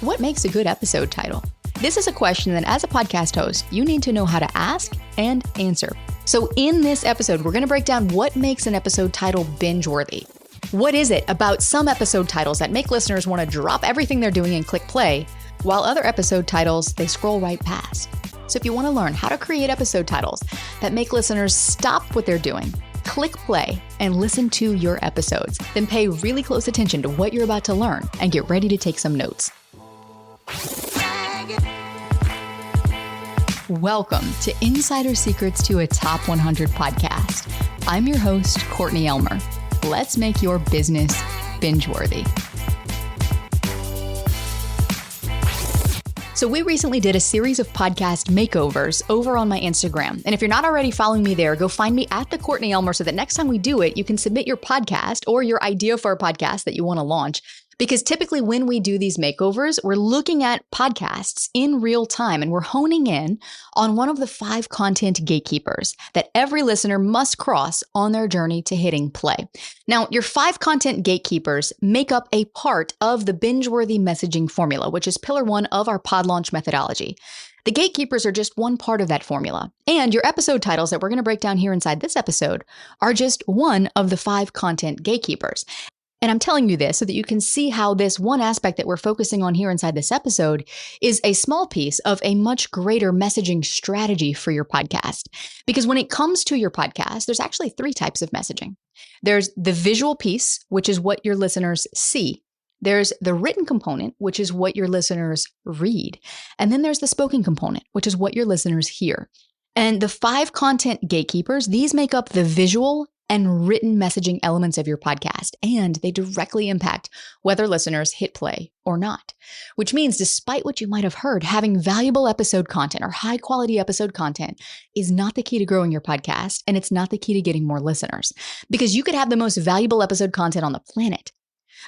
What makes a good episode title? This is a question that as a podcast host, you need to know how to ask and answer. So in this episode, we're going to break down what makes an episode title binge-worthy. What is it about some episode titles that make listeners want to drop everything they're doing and click play, while other episode titles, they scroll right past? So if you want to learn how to create episode titles that make listeners stop what they're doing, click play, and listen to your episodes, then pay really close attention to what you're about to learn and get ready to take some notes. Welcome to Insider Secrets to a Top 100 podcast. I'm your host, Courtney Elmer. Let's make your business binge-worthy. So we recently did a series of podcast makeovers over on my Instagram. And if you're not already following me there, go find me at the Courtney Elmer so that next time we do it, you can submit your podcast or your idea for a podcast that you want to launch. Because typically when we do these makeovers, we're looking at podcasts in real time and we're honing in on one of the 5 content gatekeepers that every listener must cross on their journey to hitting play. Now, your 5 content gatekeepers make up a part of the binge-worthy messaging formula, which is pillar 1 of our pod launch methodology. The gatekeepers are just one part of that formula. And your episode titles that we're going to break down here inside this episode are just one of the 5 content gatekeepers. And I'm telling you this so that you can see how this one aspect that we're focusing on here inside this episode is a small piece of a much greater messaging strategy for your podcast. Because when it comes to your podcast, there's actually 3 types of messaging. There's the visual piece, which is what your listeners see. There's the written component, which is what your listeners read. And then there's the spoken component, which is what your listeners hear. And the 5 content gatekeepers, these make up the visual and written messaging elements of your podcast, and they directly impact whether listeners hit play or not. Which means despite what you might have heard, having valuable episode content or high quality episode content is not the key to growing your podcast, and it's not the key to getting more listeners. Because you could have the most valuable episode content on the planet,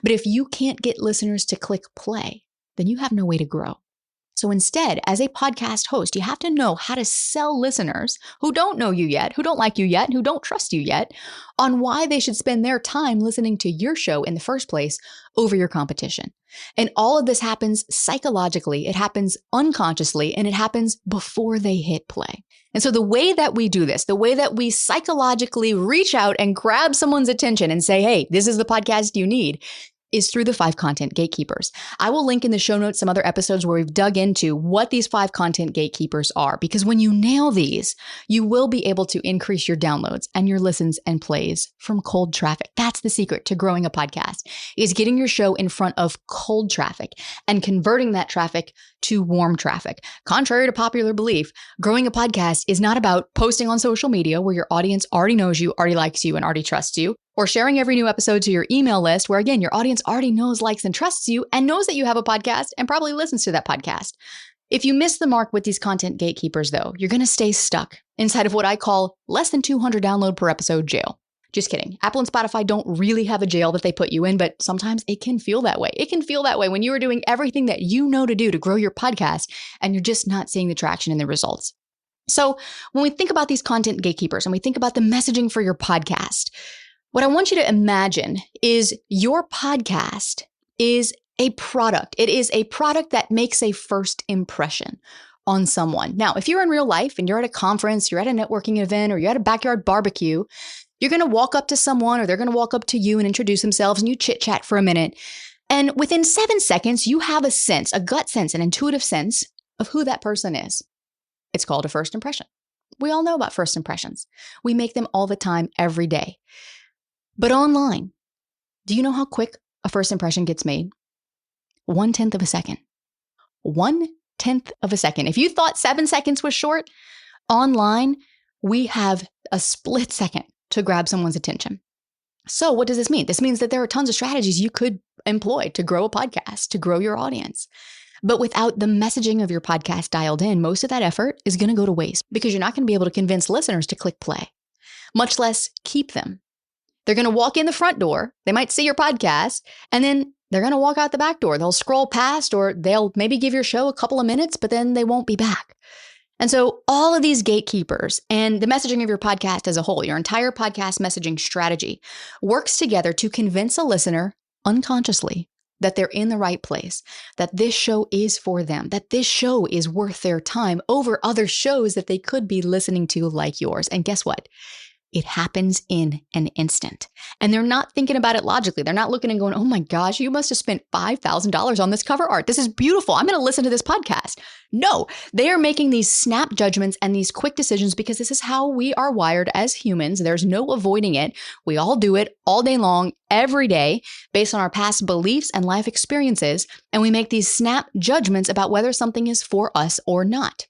but if you can't get listeners to click play, then you have no way to grow. So instead, as a podcast host, you have to know how to sell listeners who don't know you yet, who don't like you yet, who don't trust you yet, on why they should spend their time listening to your show in the first place over your competition. And all of this happens psychologically, it happens unconsciously, and it happens before they hit play. And so the way that we do this, the way that we psychologically reach out and grab someone's attention and say, hey, this is the podcast you need, is through the 5 content gatekeepers. I will link in the show notes some other episodes where we've dug into what these 5 content gatekeepers are, because when you nail these, you will be able to increase your downloads and your listens and plays from cold traffic. That's the secret to growing a podcast, is getting your show in front of cold traffic and converting that traffic to warm traffic. Contrary to popular belief, growing a podcast is not about posting on social media where your audience already knows you, already likes you, and already trusts you, or sharing every new episode to your email list where, again, your audience already knows, likes, and trusts you and knows that you have a podcast and probably listens to that podcast. If you miss the mark with these content gatekeepers, though, you're going to stay stuck inside of what I call less than 200 download per episode jail. Just kidding. Apple and Spotify don't really have a jail that they put you in, but sometimes it can feel that way. It can feel that way when you are doing everything that you know to do to grow your podcast and you're just not seeing the traction and the results. So when we think about these content gatekeepers and we think about the messaging for your podcast, what I want you to imagine is your podcast is a product. It is a product that makes a first impression on someone. Now, if you're in real life and you're at a conference, you're at a networking event, or you're at a backyard barbecue, you're going to walk up to someone or they're going to walk up to you and introduce themselves and you chit chat for a minute. And within 7 seconds, you have a sense, a gut sense, an intuitive sense of who that person is. It's called a first impression. We all know about first impressions. We make them all the time, every day. But online, do you know how quick a first impression gets made? 1/10 of a second. 1/10 of a second. If you thought 7 seconds was short, online, we have a split second to grab someone's attention. So what does this mean? This means that there are tons of strategies you could employ to grow a podcast, to grow your audience. But without the messaging of your podcast dialed in, most of that effort is going to go to waste because you're not going to be able to convince listeners to click play, much less keep them. They're going to walk in the front door. They might see your podcast and then they're going to walk out the back door. They'll scroll past or they'll maybe give your show a couple of minutes, but then they won't be back. And so all of these gatekeepers and the messaging of your podcast as a whole, your entire podcast messaging strategy works together to convince a listener unconsciously that they're in the right place, that this show is for them, that this show is worth their time over other shows that they could be listening to like yours. And guess what? It happens in an instant. And they're not thinking about it logically. They're not looking and going, oh my gosh, you must have spent $5,000 on this cover art. This is beautiful. I'm going to listen to this podcast. No, they are making these snap judgments and these quick decisions because this is how we are wired as humans. There's no avoiding it. We all do it all day long, every day, based on our past beliefs and life experiences. And we make these snap judgments about whether something is for us or not.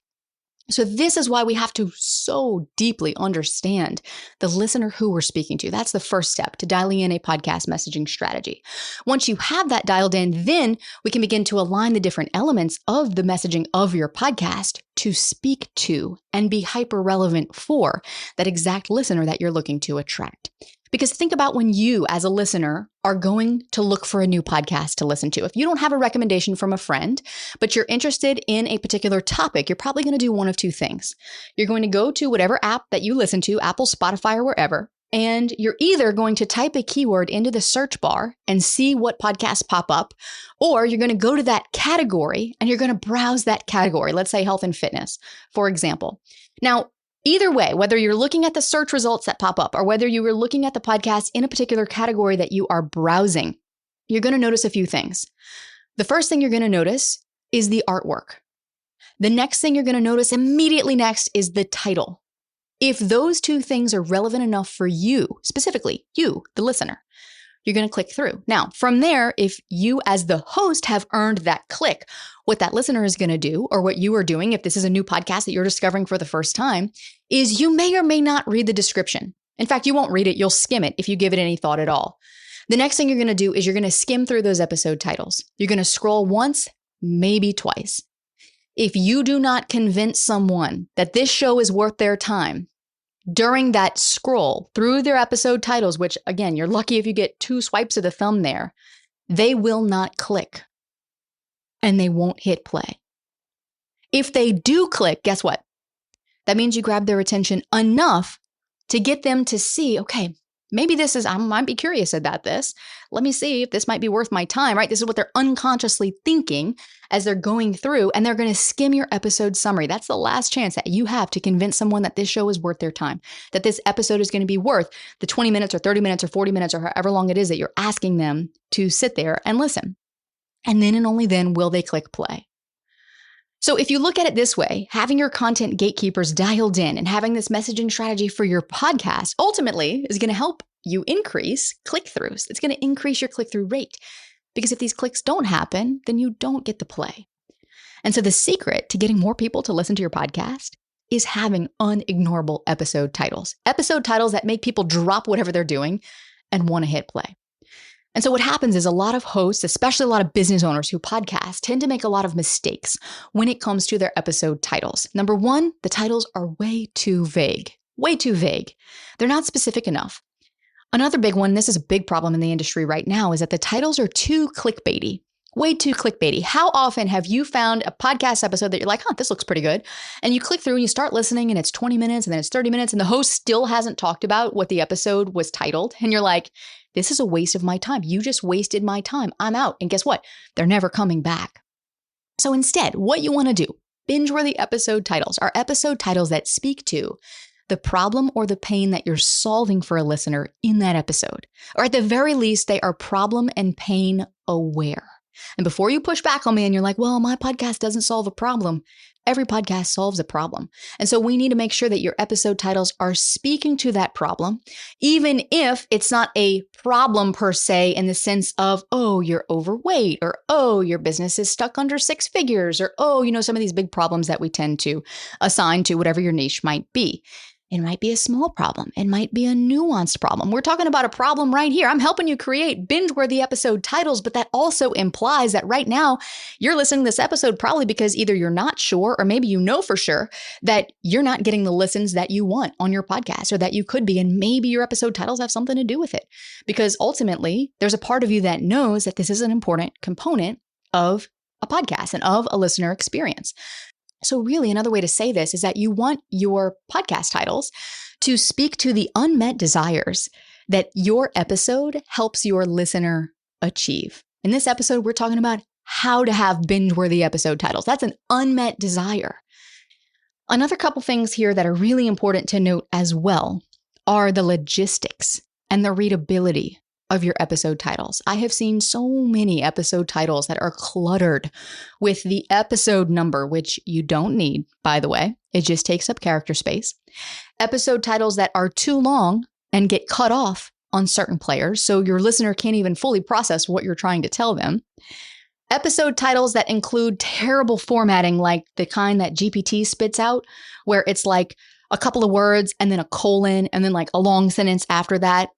So this is why we have to so deeply understand the listener who we're speaking to. That's the first step to dialing in a podcast messaging strategy. Once you have that dialed in, then we can begin to align the different elements of the messaging of your podcast to speak to and be hyper relevant for that exact listener that you're looking to attract. Because think about when you, as a listener, are going to look for a new podcast to listen to. If you don't have a recommendation from a friend, but you're interested in a particular topic, you're probably going to do one of two things. You're going to go to whatever app that you listen to, Apple, Spotify, or wherever, and you're either going to type a keyword into the search bar and see what podcasts pop up, or you're going to go to that category and you're going to browse that category. Let's say health and fitness, for example. Now, either way, whether you're looking at the search results that pop up or whether you were looking at the podcast in a particular category that you are browsing, you're going to notice a few things. The first thing you're going to notice is the artwork. The next thing you're going to notice immediately next is the title. If those two things are relevant enough for you, specifically you, the listener, you're going to click through. Now, from there, if you as the host have earned that click, what that listener is going to do, or what you are doing, if this is a new podcast that you're discovering for the first time, is you may or may not read the description. In fact, you won't read it. You'll skim it if you give it any thought at all. The next thing you're going to do is you're going to skim through those episode titles. You're going to scroll once, maybe twice. If you do not convince someone that this show is worth their time, during that scroll through their episode titles, which again, you're lucky if you get 2 swipes of the thumb there, they will not click and they won't hit play. If they do click, guess what? That means you grab their attention enough to get them to see, okay, maybe I might be curious about this. Let me see if this might be worth my time, right? This is what they're unconsciously thinking as they're going through, and they're going to skim your episode summary. That's the last chance that you have to convince someone that this show is worth their time, that this episode is going to be worth the 20 minutes or 30 minutes or 40 minutes or however long it is that you're asking them to sit there and listen. And then and only then will they click play. So if you look at it this way, having your content gatekeepers dialed in and having this messaging strategy for your podcast ultimately is going to help you increase click-throughs. It's going to increase your click-through rate because if these clicks don't happen, then you don't get the play. And so the secret to getting more people to listen to your podcast is having unignorable episode titles that make people drop whatever they're doing and want to hit play. And so what happens is a lot of hosts, especially a lot of business owners who podcast, tend to make a lot of mistakes when it comes to their episode titles. Number one, the titles are way too vague. They're not specific enough. Another big one, this is a big problem in the industry right now, is that the titles are too clickbaity. Way too clickbaity. How often have you found a podcast episode that you're like, this looks pretty good. And you click through and you start listening and it's 20 minutes and then it's 30 minutes and the host still hasn't talked about what the episode was titled. And you're like, this is a waste of my time. You just wasted my time. I'm out. And guess what? They're never coming back. So instead, what you want to do, Bingeworthy episode titles are episode titles that speak to the problem or the pain that you're solving for a listener in that episode. Or at the very least, they are problem and pain aware. And before you push back on me and you're like, well, my podcast doesn't solve a problem. Every podcast solves a problem. And so we need to make sure that your episode titles are speaking to that problem, even if it's not a problem per se in the sense of, oh, you're overweight, or oh, your business is stuck under 6 figures, or oh, some of these big problems that we tend to assign to whatever your niche might be. It might be a small problem. It might be a nuanced problem. We're talking about a problem right here. I'm helping you create binge-worthy episode titles, but that also implies that right now you're listening to this episode probably because either you're not sure or maybe you know for sure that you're not getting the listens that you want on your podcast or that you could be, and maybe your episode titles have something to do with it. Because ultimately, there's a part of you that knows that this is an important component of a podcast and of a listener experience. So really, another way to say this is that you want your podcast titles to speak to the unmet desires that your episode helps your listener achieve. In this episode, we're talking about how to have binge-worthy episode titles. That's an unmet desire. Another couple things here that are really important to note as well are the logistics and the readability of your episode titles. I have seen so many episode titles that are cluttered with the episode number, which you don't need, by the way. It just takes up character space. Episode titles that are too long and get cut off on certain players, so your listener can't even fully process what you're trying to tell them. Episode titles that include terrible formatting, like the kind that GPT spits out, where it's like a couple of words and then a colon and then like a long sentence after that.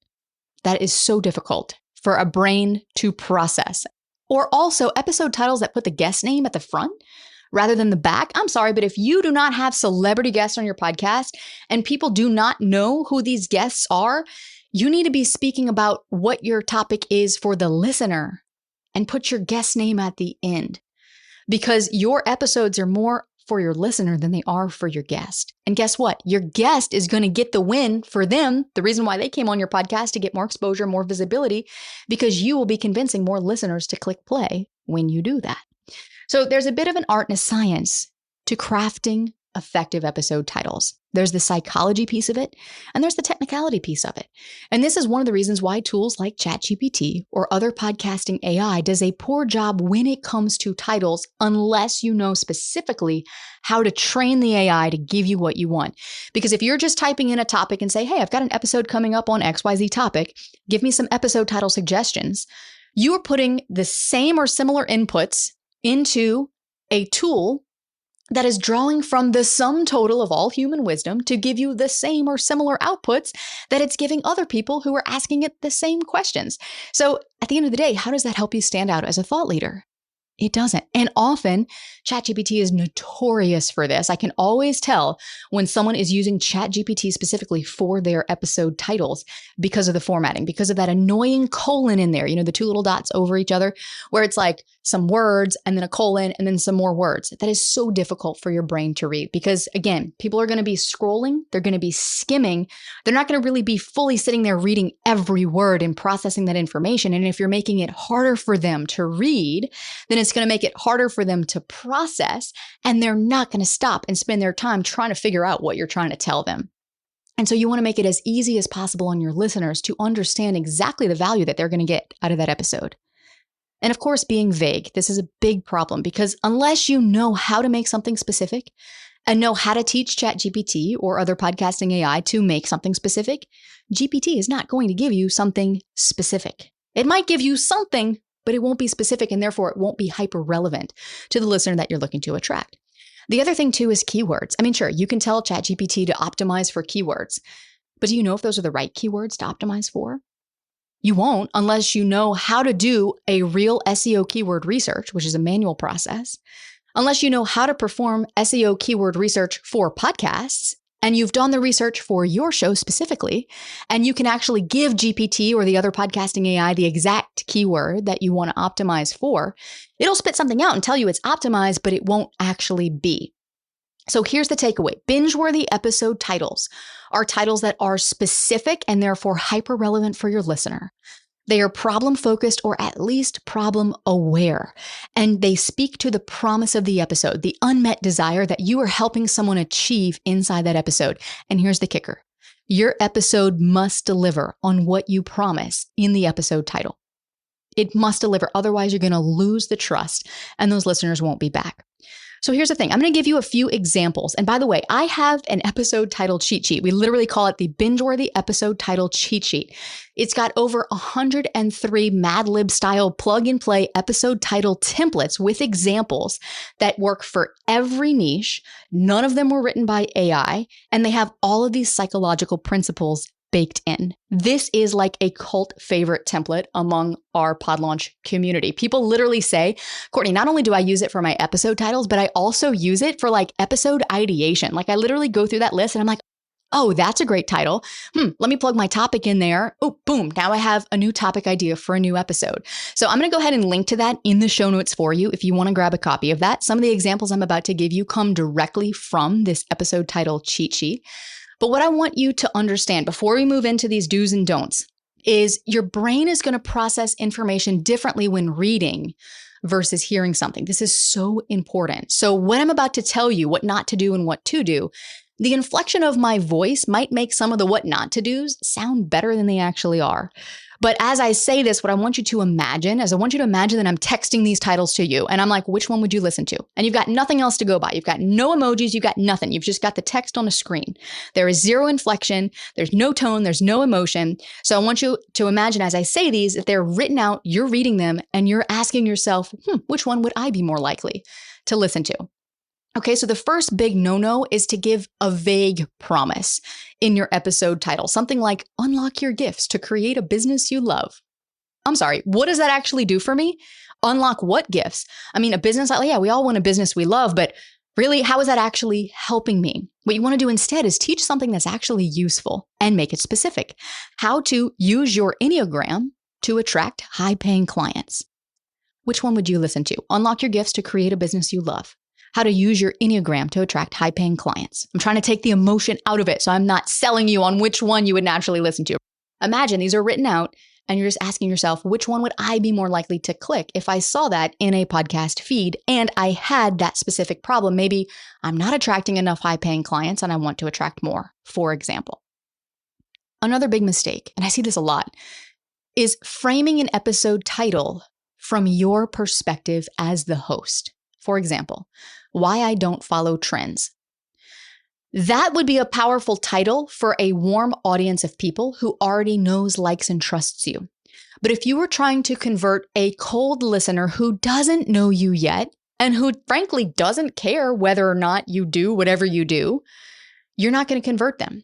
That is so difficult for a brain to process. Or also episode titles that put the guest name at the front rather than the back. I'm sorry, but if you do not have celebrity guests on your podcast and people do not know who these guests are, you need to be speaking about what your topic is for the listener and put your guest name at the end, because your episodes are more for your listener than they are for your guest. And guess what? Your guest is going to get the win for them. The reason why they came on your podcast to get more exposure, more visibility, because you will be convincing more listeners to click play when you do that. So there's a bit of an art and a science to crafting effective episode titles. There's the psychology piece of it, and there's the technicality piece of it. And this is one of the reasons why tools like ChatGPT or other podcasting AI does a poor job when it comes to titles, unless you know specifically how to train the AI to give you what you want. Because if you're just typing in a topic and say, hey, I've got an episode coming up on XYZ topic, give me some episode title suggestions, you are putting the same or similar inputs into a tool that is drawing from the sum total of all human wisdom to give you the same or similar outputs that it's giving other people who are asking it the same questions. So at the end of the day, how does that help you stand out as a thought leader? It doesn't. And often ChatGPT is notorious for this. I can always tell when someone is using ChatGPT specifically for their episode titles because of the formatting, because of that annoying colon in there, you know, the two little dots over each other, where it's like some words and then a colon and then some more words. That is so difficult for your brain to read because, again, people are going to be scrolling, they're going to be skimming, they're not going to really be fully sitting there reading every word and processing that information. And if you're making it harder for them to read, then it's going to make it harder for them to process, and they're not going to stop and spend their time trying to figure out what you're trying to tell them. And so you want to make it as easy as possible on your listeners to understand exactly the value that they're going to get out of that episode. And of course, being vague. This is a big problem because unless you know how to make something specific and know how to teach ChatGPT or other podcasting AI to make something specific, GPT is not going to give you something specific. It might give you something, but it won't be specific, and therefore it won't be hyper relevant to the listener that you're looking to attract. The other thing too is keywords. I mean, sure, you can tell ChatGPT to optimize for keywords, but do you know if those are the right keywords to optimize for? You won't unless you know how to do a real SEO keyword research, which is a manual process, unless you know how to perform SEO keyword research for podcasts, and you've done the research for your show specifically, and you can actually give GPT or the other podcasting AI the exact keyword that you want to optimize for. It'll spit something out and tell you it's optimized, but it won't actually be. So here's the takeaway. Binge-worthy episode titles are titles that are specific and therefore hyper-relevant for your listener. They are problem-focused or at least problem-aware, and they speak to the promise of the episode, the unmet desire that you are helping someone achieve inside that episode. And here's the kicker. Your episode must deliver on what you promise in the episode title. It must deliver, otherwise you're going to lose the trust and those listeners won't be back. So here's the thing. I'm going to give you a few examples. And by the way, I have an episode title cheat sheet. We literally call it the Bingeworthy episode title cheat sheet. It's got over 103 Mad Lib style plug and play episode title templates with examples that work for every niche. None of them were written by AI, and they have all of these psychological principles baked in. This is like a cult favorite template among our pod launch community. People literally say, Courtney, not only do I use it for my episode titles, but I also use it for like episode ideation. Like I literally go through that list and I'm like, oh, that's a great title. Let me plug my topic in there. Oh, boom. Now I have a new topic idea for a new episode. So I'm going to go ahead and link to that in the show notes for you if you want to grab a copy of that. Some of the examples I'm about to give you come directly from this episode title cheat sheet. But what I want you to understand before we move into these do's and don'ts, is your brain is going to process information differently when reading versus hearing something. This is so important. So what I'm about to tell you, what not to do and what to do, the inflection of my voice might make some of the what not to do's sound better than they actually are. But as I say this, what I want you to imagine is I want you to imagine that I'm texting these titles to you. And I'm like, which one would you listen to? And you've got nothing else to go by. You've got no emojis. You've got nothing. You've just got the text on a screen. There is zero inflection. There's no tone. There's no emotion. So I want you to imagine as I say these, if they're written out, you're reading them and you're asking yourself, which one would I be more likely to listen to? Okay, so the first big no-no is to give a vague promise in your episode title, something like unlock your gifts to create a business you love. I'm sorry, what does that actually do for me? Unlock what gifts? I mean, a business, yeah, we all want a business we love, but really, how is that actually helping me? What you want to do instead is teach something that's actually useful and make it specific. How to use your Enneagram to attract high-paying clients. Which one would you listen to? Unlock your gifts to create a business you love. How to use your Enneagram to attract high-paying clients. I'm trying to take the emotion out of it, so I'm not selling you on which one you would naturally listen to. Imagine these are written out, and you're just asking yourself, which one would I be more likely to click if I saw that in a podcast feed and I had that specific problem? Maybe I'm not attracting enough high-paying clients and I want to attract more, for example. Another big mistake, and I see this a lot, is framing an episode title from your perspective as the host. For example, why I don't follow trends. That would be a powerful title for a warm audience of people who already knows, likes, and trusts you. But if you were trying to convert a cold listener who doesn't know you yet and who frankly doesn't care whether or not you do whatever you do, you're not going to convert them.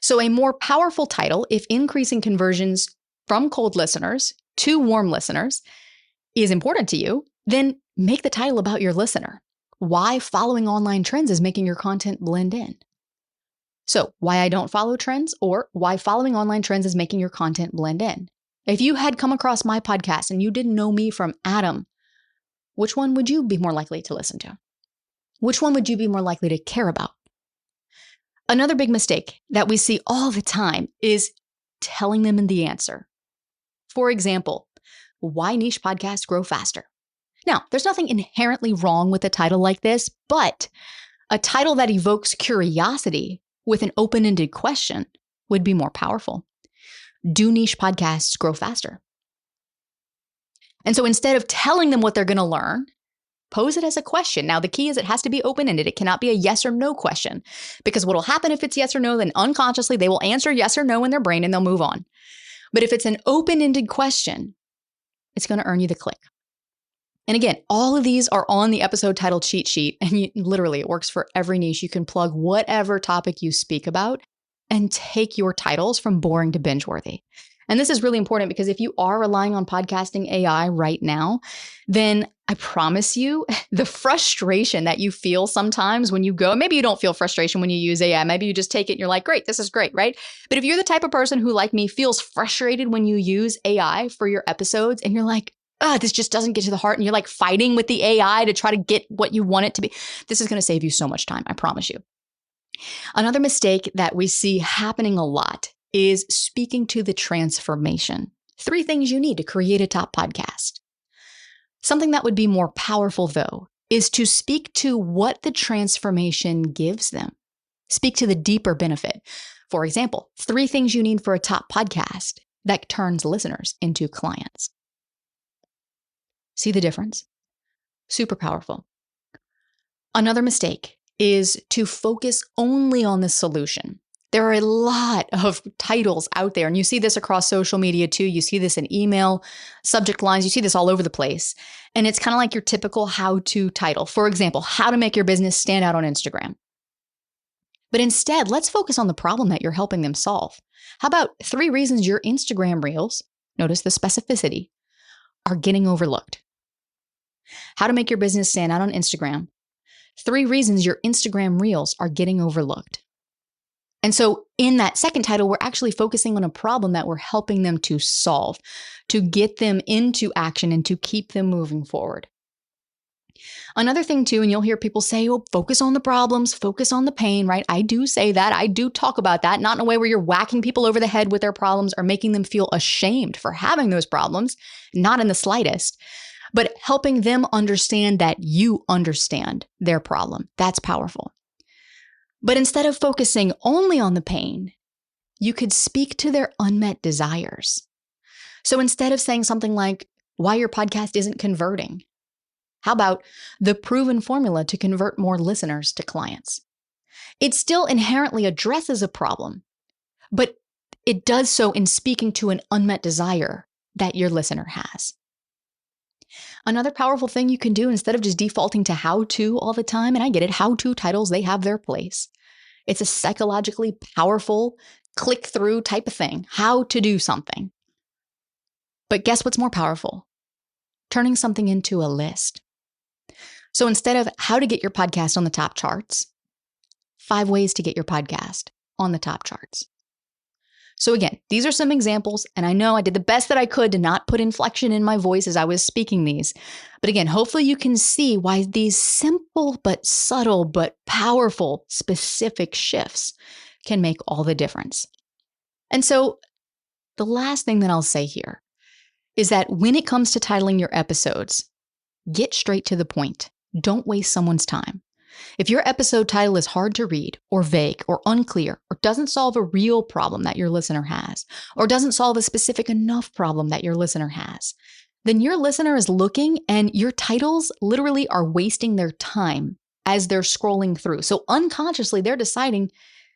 So a more powerful title, if increasing conversions from cold listeners to warm listeners is important to you, then make the title about your listener. Why following online trends is making your content blend in. So, why I don't follow trends, or why following online trends is making your content blend in. If you had come across my podcast and you didn't know me from Adam, which one would you be more likely to listen to? Which one would you be more likely to care about? Another big mistake that we see all the time is telling them the answer. For example, why niche podcasts grow faster. Now, there's nothing inherently wrong with a title like this, but a title that evokes curiosity with an open-ended question would be more powerful. Do niche podcasts grow faster? And so instead of telling them what they're going to learn, pose it as a question. Now, the key is it has to be open-ended. It cannot be a yes or no question, because what will happen if it's yes or no, then unconsciously they will answer yes or no in their brain and they'll move on. But if it's an open-ended question, it's going to earn you the click. And again, all of these are on the episode title cheat sheet, and literally it works for every niche. You can plug whatever topic you speak about and take your titles from boring to binge-worthy. And this is really important because if you are relying on podcasting AI right now, then I promise you the frustration that you feel sometimes when you go, maybe you don't feel frustration when you use AI. Maybe you just take it and you're like, great, this is great, right? But if you're the type of person who, like me, feels frustrated when you use AI for your episodes and you're like, this just doesn't get to the heart, and you're like fighting with the AI to try to get what you want it to be, this is going to save you so much time, I promise you. Another mistake that we see happening a lot is speaking to the transformation. 3 things you need to create a top podcast. Something that would be more powerful, though, is to speak to what the transformation gives them. Speak to the deeper benefit. For example, 3 things you need for a top podcast that turns listeners into clients. See the difference? Super powerful. Another mistake is to focus only on the solution. There are a lot of titles out there, and you see this across social media too. You see this in email, subject lines. You see this all over the place. And it's kind of like your typical how-to title. For example, how to make your business stand out on Instagram. But instead, let's focus on the problem that you're helping them solve. How about 3 reasons your Instagram reels, notice the specificity, are getting overlooked? How to make your business stand out on Instagram. 3 reasons your Instagram reels are getting overlooked. And so in that second title, we're actually focusing on a problem that we're helping them to solve, to get them into action and to keep them moving forward. Another thing too, and you'll hear people say, oh, focus on the problems, focus on the pain, right? I do say that. I do talk about that, not in a way where you're whacking people over the head with their problems or making them feel ashamed for having those problems, not in the slightest, but helping them understand that you understand their problem. That's powerful. But instead of focusing only on the pain, you could speak to their unmet desires. So instead of saying something like, why your podcast isn't converting, how about the proven formula to convert more listeners to clients? It still inherently addresses a problem, but it does so in speaking to an unmet desire that your listener has. Another powerful thing you can do instead of just defaulting to how-to all the time, and I get it, how-to titles, they have their place. It's a psychologically powerful click-through type of thing, how to do something. But guess what's more powerful? Turning something into a list. So instead of how to get your podcast on the top charts, 5 ways to get your podcast on the top charts. So again, these are some examples, and I know I did the best that I could to not put inflection in my voice as I was speaking these. But again, hopefully you can see why these simple but subtle but powerful specific shifts can make all the difference. And so the last thing that I'll say here is that when it comes to titling your episodes, get straight to the point. Don't waste someone's time. If your episode title is hard to read or vague or unclear or doesn't solve a real problem that your listener has or doesn't solve a specific enough problem that your listener has, then your listener is looking and your titles literally are wasting their time as they're scrolling through. So unconsciously, they're deciding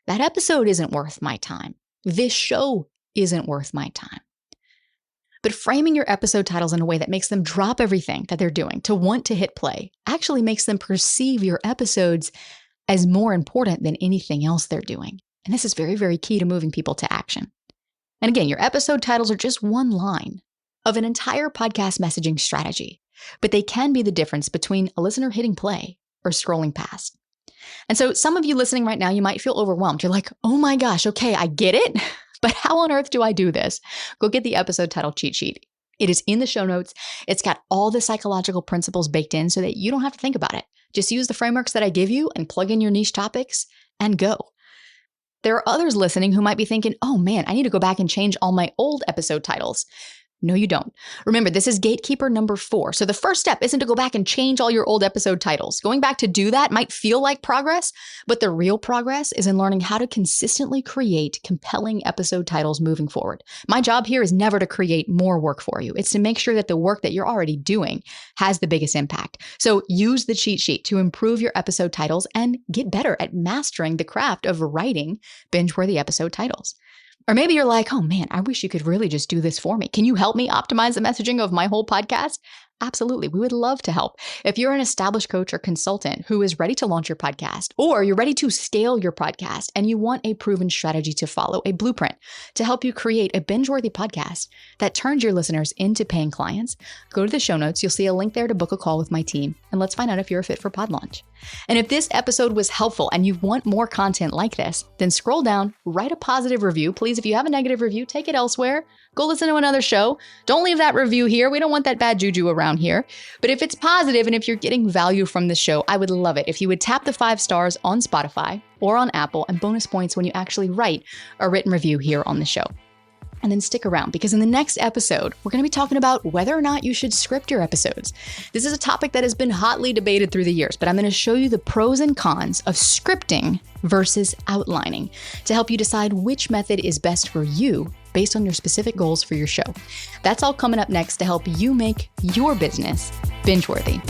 that episode isn't worth my time. This show isn't worth my time. But framing your episode titles in a way that makes them drop everything that they're doing to want to hit play actually makes them perceive your episodes as more important than anything else they're doing. And this is very, very key to moving people to action. And again, your episode titles are just one line of an entire podcast messaging strategy, but they can be the difference between a listener hitting play or scrolling past. And so some of you listening right now, you might feel overwhelmed. You're like, oh my gosh, okay, I get it. But how on earth do I do this? Go get the episode title cheat sheet. It is in the show notes. It's got all the psychological principles baked in so that you don't have to think about it. Just use the frameworks that I give you and plug in your niche topics and go. There are others listening who might be thinking, oh man, I need to go back and change all my old episode titles. No, you don't. Remember, this is Gatekeeper number 4. So the first step isn't to go back and change all your old episode titles. Going back to do that might feel like progress, but the real progress is in learning how to consistently create compelling episode titles moving forward. My job here is never to create more work for you. It's to make sure that the work that you're already doing has the biggest impact. So use the cheat sheet to improve your episode titles and get better at mastering the craft of writing binge-worthy episode titles. Or maybe you're like, oh man, I wish you could really just do this for me. Can you help me optimize the messaging of my whole podcast? Absolutely. We would love to help. If you're an established coach or consultant who is ready to launch your podcast, or you're ready to scale your podcast and you want a proven strategy to follow, a blueprint to help you create a binge-worthy podcast that turns your listeners into paying clients, go to the show notes. You'll see a link there to book a call with my team, and let's find out if you're a fit for pod launch. And if this episode was helpful and you want more content like this, then scroll down, write a positive review. Please, if you have a negative review, take it elsewhere. Go listen to another show. Don't leave that review here. We don't want that bad juju around here. But if it's positive and if you're getting value from the show, I would love it if you would tap the 5 stars on Spotify or on Apple and bonus points when you actually write a written review here on the show. And then stick around because in the next episode, we're going to be talking about whether or not you should script your episodes. This is a topic that has been hotly debated through the years, but I'm going to show you the pros and cons of scripting versus outlining to help you decide which method is best for you based on your specific goals for your show. That's all coming up next to help you make your business binge-worthy.